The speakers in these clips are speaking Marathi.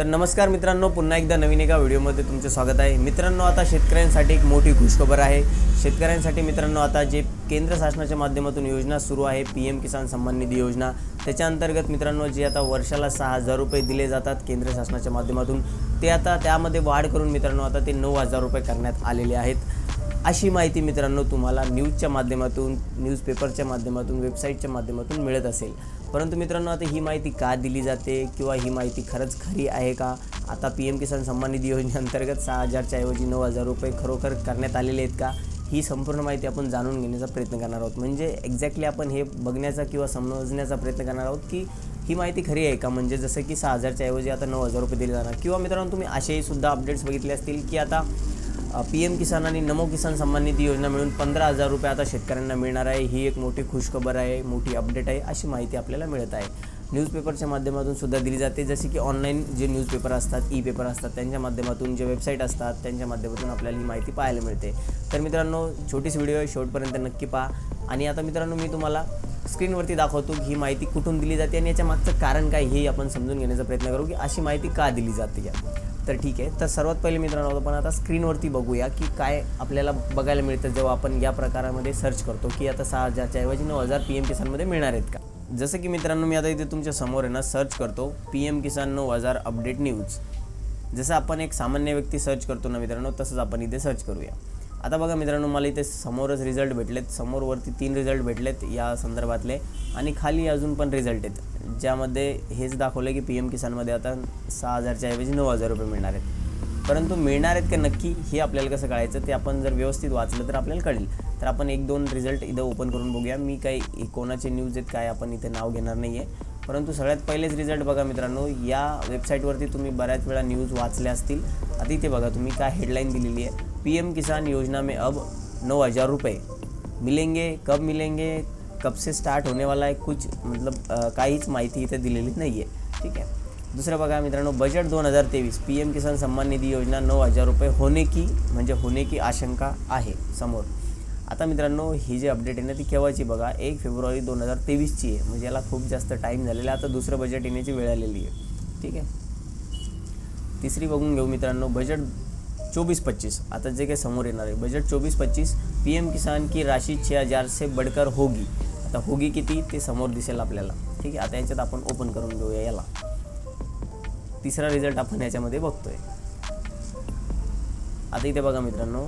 तर नमस्कार मित्रांनो, पुन्हा एकदा नवीन एका व्हिडिओमध्ये तुमचे स्वागत आहे. मित्रांनो, आता शेतकऱ्यांसाठी एक मोठी खुशखबर आहे. शेतकऱ्यांसाठी मित्रांनो, आता जे केंद्र शासनाच्या माध्यमातून योजना सुरू आहे, PM किसान सन्मान निधी योजना, त्याच्या अंतर्गत मित्रांनो जे आता वर्षाला 6,000 रुपये दिले जातात केंद्र शासनाच्या माध्यमातून, ते आता त्यामध्ये वाढ करून मित्रांनो आता ते 9,000 रुपये करण्यात आलेले आहेत. अशी माहिती मित्रांनो तुम्हाला न्यूजच्या माध्यमातून, न्यूजपेपरच्या माध्यमातून, वेबसाईटच्या माध्यमातून मिळत असेल. परंतु मित्रांनो, आता ही माहिती का दिली जाते किंवा ही माहिती खरंच खरी आहे का? आता PM किसान सन्मान निधी योजनेअंतर्गत 6,000च्या ऐवजी 9,000 रुपये खरोखर करण्यात आलेले आहेत का? ही संपूर्ण माहिती आपण जाणून घेण्याचा प्रयत्न करणार आहोत. म्हणजे एक्झॅक्टली आपण हे बघण्याचा किंवा समजण्याचा प्रयत्न करणार आहोत की ही माहिती खरी आहे का? म्हणजे जसं की 6,000च्या ऐवजी आता 9,000 रुपये दिले जाणार. किंवा मित्रांनो, तुम्ही असेही सुद्धा अपडेट्स बघितले असतील की आता PM किसान आणि नमो किसान सन्मान निधी योजना मिळून 15,000 रुपये आता शेतकऱ्यांना मिळणार आहे. ही एक मोठी खुशखबर आहे, मोठी अपडेट आहे, अशी माहिती आपल्याला मिळत आहे. न्यूजपेपरच्या माध्यमातून सुद्धा दिली जाते, जसे की ऑनलाईन जे न्यूजपेपर असतात, ई-पेपर असतात, त्यांच्या माध्यमातून, जे वेबसाईट असतात त्यांच्या माध्यमातून आपल्याला ही माहिती पाहायला मिळते. तर मित्रांनो, छोटीच व्हिडिओ आहे, शेवटपर्यंत नक्की पहा. आणि आता मित्रांनो, मी तुम्हाला स्क्रीनवरती दाखवतो की ही माहिती कुठून दिली जाते आणि याच्या मागचं कारण काय हे आपण समजून घेण्याचा प्रयत्न करू की अशी माहिती का दिली जाते. तर ठीक आहे, तर सर्वात पहिले मित्रांनो आपण आता स्क्रीनवरती बघूया की काय आपल्याला बघायला मिळतं जेव्हा आपण या प्रकारामध्ये सर्च करतो की आता 6,000च्या ऐवजी 9,000 PM किसानमध्ये मिळणार आहेत का. जसं की मित्रांनो, मी आता इथे तुमच्या समोर आहे ना सर्च करतो PM किसान 9,000 अपडेट न्यूज. जसं आपण एक सामान्य व्यक्ती सर्च करतो ना मित्रांनो, तसंच आपण इथे सर्च करूया. आता बघा मित्रांनो, मला इथे समोरच रिझल्ट भेटलेत. समोरवरती 3 रिझल्ट भेटलेत या संदर्भातले, आणि खाली अजून पण रिझल्ट आहेत ज्यामध्ये हेच दाखवलं की PM किसानमध्ये आता 6,000च्या ऐवजी 9,000 रुपये मिळणार आहेत. परंतु मिळणार आहेत का नक्की हे आपल्याला कसं कळायचं, ते आपण जर व्यवस्थित वाचलं तर आपल्याला कळेल. तर आपण 1-2 रिझल्ट इथं ओपन करून बघूया. मी काही कोणाचे न्यूज आहेत काय आपण इथे नाव घेणार नाही आहे. परंतु सगळ्यात पहिलेच रिझल्ट बघा मित्रांनो, या वेबसाईटवरती तुम्ही बऱ्याच वेळा न्यूज वाचल्या असतील. आता इथे बघा तुम्ही काय हेडलाईन दिलेली आहे, PM किसान योजना में अब 9,000 रुपये मिलेंगे, कब मिलेंगे, कब से स्टार्ट होने वाला है, कुछ मतलब काहीच माहिती इथे दिलेली नाही आहे. ठीक आहे. दुसरं बघा मित्रांनो, बजट 2023 PM किसान सन्मान निधी योजना 9,000 रुपये होने की आशंका आहे समोर. आता मित्रांनो, ही जी अपडेट आहे ना ती केव्हाची बघा, 1 फेब्रुवारी 2023ची आहे. म्हणजे याला खूप जास्त टाईम झालेला आहे. आता दुसरं बजेट येण्याची वेळ आलेली आहे. ठीक आहे. तिसरी बघून घेऊ मित्रांनो, बजेट 24-25. आता जे काही समोर येणार आहे बजेट 24-25, PM किसान की राशि 6,000 से बढ़कर होगी. आता होगी किती ते समोर दिसेल आपल्याला. ठीक आहे. आता याच्यात आपण ओपन करून घेऊया याला. तिसरा रिझल्ट आपण याच्यामध्ये बघतोय. आता इथे बघा मित्रांनो,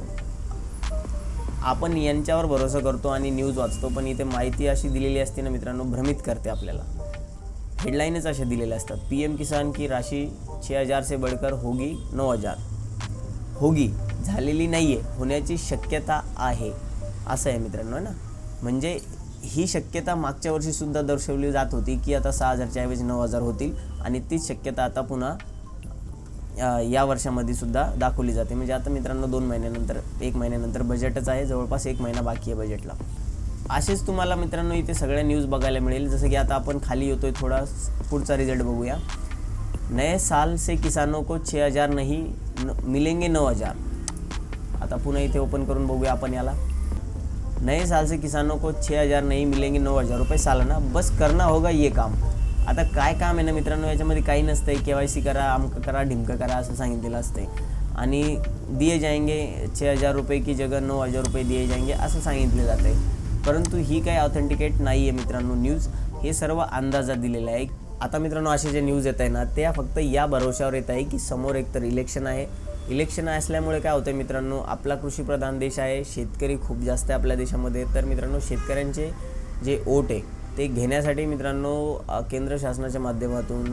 आपण यांच्यावर भरोसा करतो आणि न्यूज वाचतो, पण इथे माहिती अशी दिलेली असते ना मित्रांनो, भ्रमित करते आपल्याला. हेडलाईनच अशा दिलेल्या असतात, PM किसान की राशि 6,000 से बढ़कर होगी 9,000. होगी झालेली नाही आहे, होण्याची शक्यता आहे असं आहे मित्रांनो ना. म्हणजे ही शक्यता मागच्या वर्षीसुद्धा दर्शवली जात होती की आता 6,000च्या ऐवजी 9,000 होतील, आणि तीच शक्यता आता पुन्हा या वर्षामध्ये सुद्धा दाखवली जाते. म्हणजे आता मित्रांनो 2 महिन्यानंतर, 1 महिन्यानंतर बजेटच आहे, जवळपास 1 महिना बाकी आहे बजेटला. असेच तुम्हाला मित्रांनो इथे सगळ्या न्यूज बघायला मिळेल. जसं की आता आपण खाली येतोय, थोडा पुढचा रिझल्ट बघूया. नए साल से किसानों को 6,000 नहीं मिलेंगे 9,000. आता पुन्हा इथे ओपन करून बघूया आपण याला. नए साल से किसानों को 6,000 नहीं मिलेंगे 9,000 रुपये सालाना, बस करना होगा ये काम. आता काय काम आहे ना मित्रांनो, याच्यामध्ये काही नसतंय. KYC करा, अमकं करा, ढिमकं करा असं सांगितलेलं असतंय. आणि दिए जाएंगे 6,000 रुपये की जगह 9,000 रुपये दिए जाएंगे असं सांगितलं जातं आहे. परंतु ही काही ऑथेंटिकेट नाही आहे मित्रांनो न्यूज. हे सर्व अंदाजात दिलेलं आहे. आता मित्रांनो, असे जे न्यूज येत आहे ना, त्या फक्त या भरोशावर येत आहे की समोर एकतर इलेक्शन आहे. इलेक्शन असल्यामुळे काय होतं मित्रांनो, आपला कृषीप्रधान देश आहे, शेतकरी खूप जास्त आहे आपल्या देशामध्ये. तर मित्रांनो, शेतकऱ्यांचे जे वोट आहे ते घेण्यासाठी मित्रांनो केंद्र शासनाच्या माध्यमातून,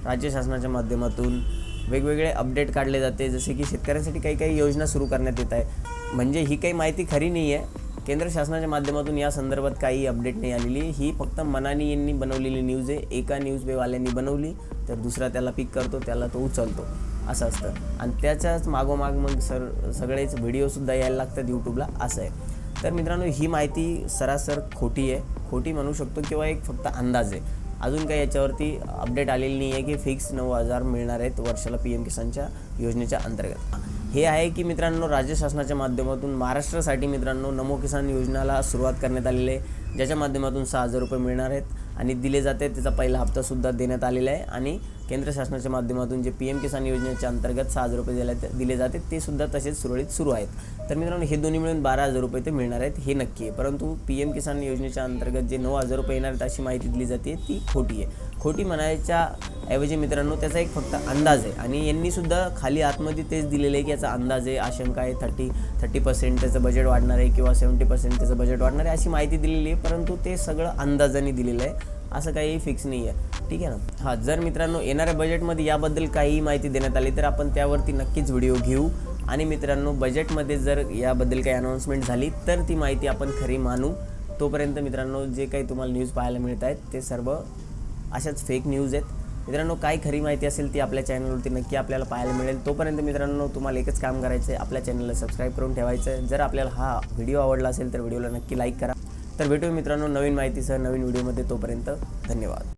राज्य शासनाच्या माध्यमातून वेगवेगळे अपडेट काढले जाते. जसे की शेतकऱ्यांसाठी काही काही योजना सुरू करण्यात येत आहे. म्हणजे ही काही माहिती खरी नाही आहे. केंद्र शासनाच्या माध्यमातून या संदर्भात काही अपडेट नाही आलेली. ही फक्त मनानी यांनी बनवलेली न्यूज आहे. एका न्यूजपेवाल्यांनी बनवली तर दुसरा त्याला पिक करतो, त्याला तो उचलतो, असं असतं. आणि त्याच्याच मागोमाग मग सगळेच व्हिडिओसुद्धा यायला लागतात यूट्यूबला, असं आहे. तर मित्रांनो, ही माहिती सरासर खोटी आहे, खोटी म्हणू शकतो, किंवा एक फक्त अंदाज आहे. अजून काही याच्यावरती अपडेट आलेली नाही आहे की फिक्स 9,000 मिळणार आहेत वर्षाला PM किसानच्या योजनेच्या अंतर्गत. हे आहे की मित्रांनो, राज्य शासनाच्या माध्यमातून महाराष्ट्रासाठी मित्रांनो नमो किसान योजनेला सुरुवात करण्यात आलेली आहे, ज्याच्या माध्यमातून 6,000 रुपये मिळणार आहेत आणि दिले जाते. त्याचा पहिला हप्तासुद्धा देण्यात आलेला आहे आणि केंद्र शासनाच्या माध्यमातून जे PM किसान योजनेच्या अंतर्गत 6,000 रुपये दिले जाते ते सुद्धा तसेच सुरळीत सुरू आहेत. तर मित्रांनो हे दोन्ही मिळून 12,000 रुपये ते मिळणार आहेत हे नक्की आहे. परंतु PM किसान योजनेच्या अंतर्गत जे 9,000 रुपये येणार आहेत अशी माहिती दिली जाते ती खोटी आहे. खोटी म्हणायच्या ऐवजी मित्रांनो त्याचा एक फक्त अंदाज आहे आणि यांनी सुद्धा खाली आतमध्ये तेच दिलेलं आहे की याचा अंदाज आहे, आशंका आहे, 30% त्याचं बजेट वाढणार आहे किंवा 70% त्याचं बजेट वाढणार आहे अशी माहिती दिलेली आहे. परंतु ते सगळं अंदाजाने दिलेलं आहे, असं काही फिक्स नाही आहे. ठीक आहे ना. हां, जर मित्रांनो येणाऱ्या बजेटमध्ये याबद्दल काही माहिती देण्यात आली तर आपण त्यावरती नक्कीच व्हिडिओ घेऊ. आणि मित्रांनो बजेटमध्ये जर याबद्दल काही अनाऊन्समेंट झाली तर ती माहिती आपण खरी मानू. तोपर्यंत मित्रांनो जे काही तुम्हाला न्यूज पाहायला मिळत आहेत ते सर्व अशाच फेक न्यूज आहेत. मित्रांनो काय खरी माहिती असेल ती आपल्या चॅनलवरती नक्की आपल्याला पाहायला मिळेल. तोपर्यंत मित्रांनो तुम्हाला एकच काम करायचं आहे, आपल्या चॅनलला सबस्क्राईब करून ठेवायचं आहे. जर आपल्याला हा व्हिडिओ आवडला असेल तर व्हिडिओला नक्की लाईक करा. तर भेटूया मित्रांनो नवीन माहितीसह नवीन व्हिडिओमध्ये. तोपर्यंत धन्यवाद.